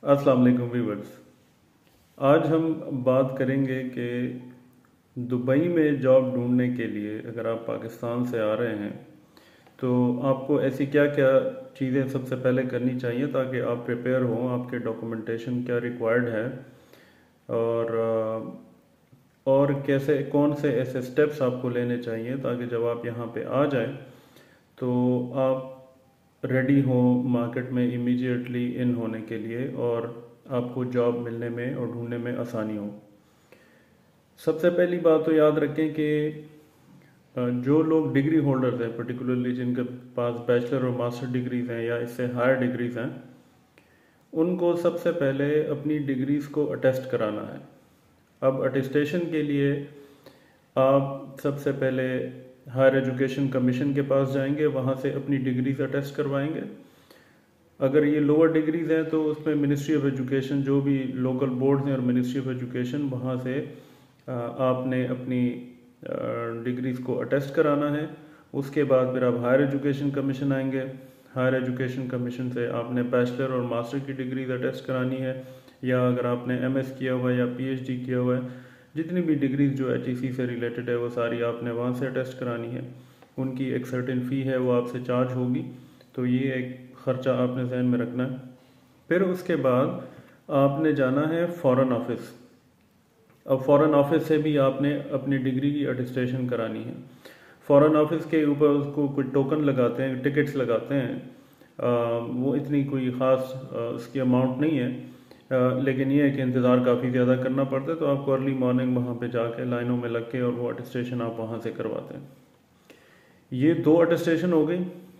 अस्सलाम वालेकुम व्यूअर्स। आज हम बात करेंगे कि दुबई में जॉब ढूंढने के लिए अगर आप पाकिस्तान से आ रहे हैं तो आपको ऐसी क्या क्या चीज़ें सबसे पहले करनी चाहिए ताकि आप प्रिपेयर हों, आपके डॉक्यूमेंटेशन क्या रिक्वायर्ड है और कैसे कौन से ऐसे स्टेप्स आपको लेने चाहिए ताकि जब आप यहाँ पे आ जाएं तो आप रेडी हो मार्केट में इमीडिएटली इन होने के लिए और आपको जॉब मिलने में और ढूंढने में आसानी हो। सबसे पहली बात तो याद रखें कि जो लोग डिग्री होल्डर्स हैं, पर्टिकुलरली जिनके पास बैचलर और मास्टर डिग्रीज हैं या इससे हायर डिग्रीज हैं, उनको सबसे पहले अपनी डिग्रीज को अटेस्ट कराना है। अब अटेस्टेशन के लिए आप सबसे पहले हायर एजुकेशन कमीशन के पास जाएंगे, वहाँ से अपनी डिग्रीज अटेस्ट करवाएंगे। अगर ये लोअर डिग्रीज हैं तो उसमें मिनिस्ट्री ऑफ एजुकेशन, जो भी लोकल बोर्ड्स हैं और मिनिस्ट्री ऑफ एजुकेशन, वहाँ से आपने अपनी डिग्रीज को अटेस्ट कराना है। उसके बाद फिर आप हायर एजुकेशन कमीशन आएंगे। हायर एजुकेशन कमीशन से आपने बैचलर और मास्टर की डिग्रीज अटेस्ट करानी है, या अगर आपने एमएस किया हुआ है या पीएचडी किया हुआ है, जितनी भी डिग्रीज जो एचईसी से रिलेटेड है वो सारी आपने वहाँ से अटेस्ट करानी है। उनकी एक सर्टेन फ़ी है, वो आपसे चार्ज होगी, तो ये एक ख़र्चा आपने जहन में रखना है। फिर उसके बाद आपने जाना है फ़ॉरेन ऑफिस। अब फ़ॉरेन ऑफिस से भी आपने अपनी डिग्री की अटेस्टेशन करानी है। फ़ॉरेन ऑफिस के ऊपर उसको कुछ टोकन लगाते हैं, टिकट्स लगाते हैं। वो इतनी कोई ख़ास उसकी अमाउंट नहीं है, लेकिन ये है कि इंतज़ार काफ़ी ज़्यादा करना पड़ता है, तो आपको अर्ली मॉर्निंग वहाँ पे जाके लाइनों में लग के और वो अटेस्टेशन आप वहाँ से करवाते हैं। ये 2 अटेस्टेशन हो गई।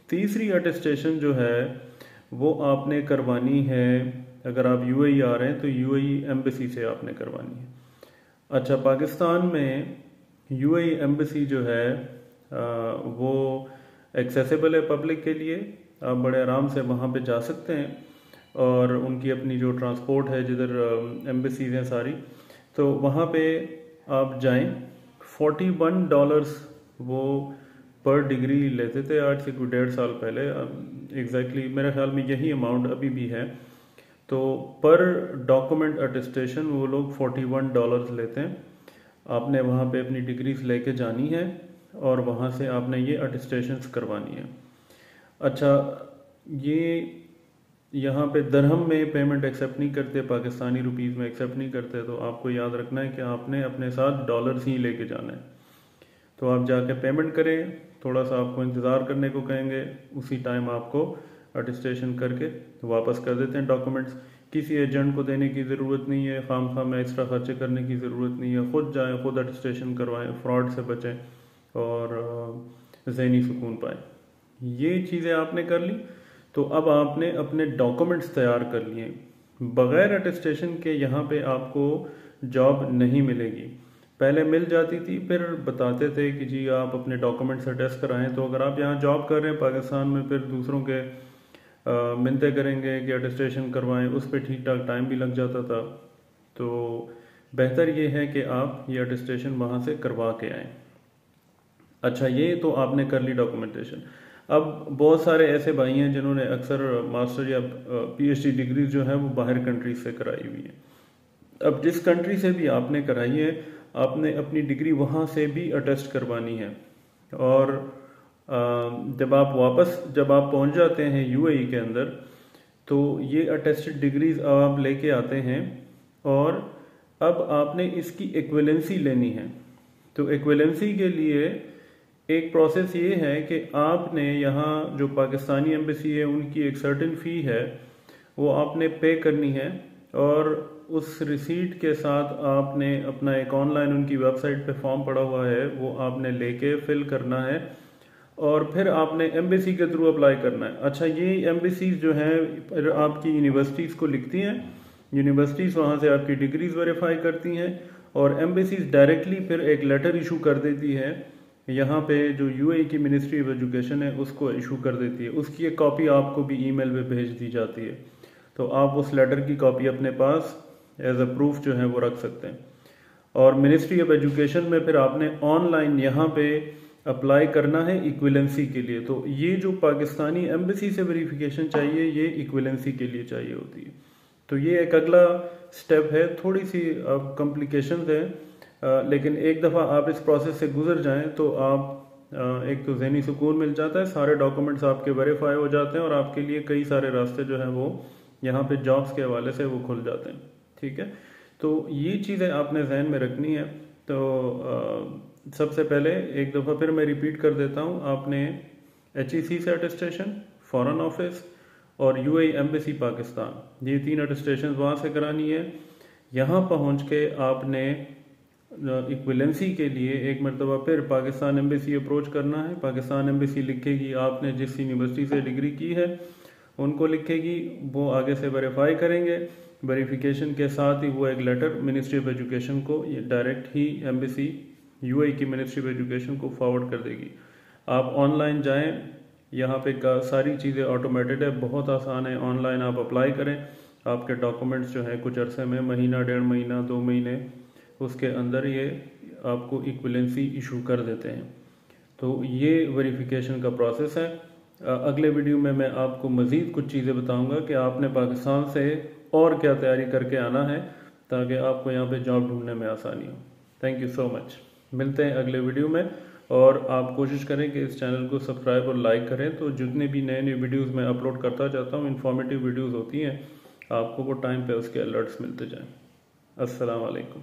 तीसरी अटेस्टेशन जो है वो आपने करवानी है, अगर आप यूएई आ रहे हैं तो यूएई एम्बेसी से आपने करवानी है। अच्छा, पाकिस्तान में यूएई एम्बेसी जो है वो एक्सेसिबल है पब्लिक के लिए। आप बड़े आराम से वहाँ पे जा सकते हैं, और उनकी अपनी जो ट्रांसपोर्ट है, जिधर एम्बेसीज हैं सारी, तो वहाँ पे आप जाएं। $41 वो पर डिग्री लेते थे आज से कोई 1.5 साल पहले। एग्जैक्टली मेरे ख्याल में यही अमाउंट अभी भी है। तो पर डॉक्यूमेंट अटेस्टेशन वो लोग $41 लेते हैं। आपने वहाँ पे अपनी डिग्रीज लेके जानी है और वहाँ से आपने ये अटेस्टेशंस करवानी है। अच्छा, ये यहाँ पे दरहम में पेमेंट एक्सेप्ट नहीं करते, पाकिस्तानी रुपीज़ में एक्सेप्ट नहीं करते, तो आपको याद रखना है कि आपने अपने साथ डॉलर्स ही लेके जाना है। तो आप जाके पेमेंट करें, थोड़ा सा आपको इंतज़ार करने को कहेंगे, उसी टाइम आपको अटेस्टेशन करके वापस कर देते हैं डॉक्यूमेंट्स। किसी एजेंट को देने की ज़रूरत नहीं है, खामखा में एक्स्ट्रा खर्चे करने की ज़रूरत नहीं है। ख़ुद जाएं, ख़ुद अटेस्टेशन करवाएं, फ्रॉड से बचें और ज़हनी सुकून पाएँ। ये चीज़ें आपने कर ली, तो अब आपने अपने डॉक्यूमेंट्स तैयार कर लिए। बग़ैर अटेस्टेशन के यहाँ पे आपको जॉब नहीं मिलेगी। पहले मिल जाती थी, फिर बताते थे कि जी आप अपने डॉक्यूमेंट्स अटेस्ट कराएं। तो अगर आप यहाँ जॉब कर रहे हैं पाकिस्तान में, फिर दूसरों के मिन्नतें करेंगे कि अटेस्टेशन करवाएं, उस पर ठीक ठाक टाइम भी लग जाता था। तो बेहतर ये है कि आप ये अटेस्टेशन वहाँ से करवा के आएँ। अच्छा, ये तो आपने कर ली डॉक्यूमेंटेशन। अब बहुत सारे ऐसे भाई हैं जिन्होंने अक्सर मास्टर या पीएचडी डिग्री जो है वो बाहर कंट्रीज से कराई हुई है। अब जिस कंट्री से भी आपने कराई है, आपने अपनी डिग्री वहाँ से भी अटेस्ट करवानी है। और जब आप पहुँच जाते हैं यूएई के अंदर, तो ये अटेस्टेड डिग्रीज आप लेके आते हैं, और अब आपने इसकी इक्विवेलेंसी लेनी है। तो इक्विवेलेंसी के लिए एक प्रोसेस ये है कि आपने यहाँ जो पाकिस्तानी एम्बेसी है उनकी एक सर्टेन फ़ी है, वो आपने पे करनी है, और उस रिसीट के साथ आपने अपना एक ऑनलाइन उनकी वेबसाइट पे फॉर्म पड़ा हुआ है, वो आपने लेके फिल करना है, और फिर आपने एम्बेसी के थ्रू अप्लाई करना है। अच्छा, ये एम्बेसीज जो हैं आपकी यूनिवर्सिटीज़ को लिखती हैं, यूनिवर्सिटीज़ वहाँ से आपकी डिग्रीज वेरीफाई करती हैं, और एम्बेसीज डायरेक्टली फिर एक लेटर इशू कर देती है यहाँ पे, जो यूएई की मिनिस्ट्री ऑफ एजुकेशन है उसको इशू कर देती है। उसकी एक कॉपी आपको भी ईमेल पे भेज दी जाती है, तो आप उस लेटर की कॉपी अपने पास एज अ प्रूफ जो है वो रख सकते हैं। और मिनिस्ट्री ऑफ एजुकेशन में फिर आपने ऑनलाइन यहाँ पे अप्लाई करना है इक्विवेलेंसी के लिए। तो ये जो पाकिस्तानी एम्बेसी से वेरिफिकेशन चाहिए, ये इक्विवेलेंसी के लिए चाहिए होती है। तो ये एक अगला स्टेप है, थोड़ी सी कॉम्प्लिकेशंस है, लेकिन एक दफ़ा आप इस प्रोसेस से गुजर जाएं तो आप एक तो ज़हनी सुकून मिल जाता है, सारे डॉक्यूमेंट्स आपके वेरीफाई हो जाते हैं और आपके लिए कई सारे रास्ते जो हैं वो यहाँ पे जॉब्स के हवाले से वो खुल जाते हैं। ठीक है, तो ये चीज़ें आपने जहन में रखनी है। तो सबसे पहले एक दफ़ा फिर मैं रिपीट कर देता हूँ, आपने HEC से अटेस्टेशन, फॉरेन ऑफिस और UAE एम्बेसी पाकिस्तान, ये 3 अटेस्टेशन वहाँ से करानी है। यहाँ पहुँच के आपने इक्विलेंसी के लिए एक मरतबा फिर पाकिस्तान एम्बेसी अप्रोच करना है। पाकिस्तान एम्बेसी लिखेगी आपने जिस यूनिवर्सिटी से डिग्री की है उनको लिखेगी, वो आगे से वेरीफाई करेंगे। वेरिफिकेशन के साथ ही वो एक लेटर मिनिस्ट्री ऑफ एजुकेशन को डायरेक्ट ही एम्बेसी UAE की मिनिस्ट्री ऑफ एजुकेशन को फॉरवर्ड कर देगी। आप ऑनलाइन जाएं, यहाँ पे सारी चीज़ें ऑटोमेटेड है, बहुत आसान है। ऑनलाइन आप अप्लाई करें, आपके डॉक्यूमेंट्स जो हैं कुछ अरसे में, महीना, 1.5 महीना, 2 महीने, उसके अंदर ये आपको इक्विलेंसी इशू कर देते हैं। तो ये वेरिफिकेशन का प्रोसेस है। अगले वीडियो में मैं आपको मज़ीद कुछ चीज़ें बताऊंगा कि आपने पाकिस्तान से और क्या तैयारी करके आना है ताकि आपको यहाँ पे जॉब ढूंढने में आसानी हो। Thank you so much. मिलते हैं अगले वीडियो में, और आप कोशिश करें कि इस चैनल को सब्सक्राइब और लाइक करें, तो जितने भी नए नए वीडियोस मैं अपलोड करता जाता हूँ, इन्फॉर्मेटिव वीडियोस होती हैं, आपको वो टाइम पे उसके अलर्ट्स मिलते जाएं। अस्सलाम वालेकुम।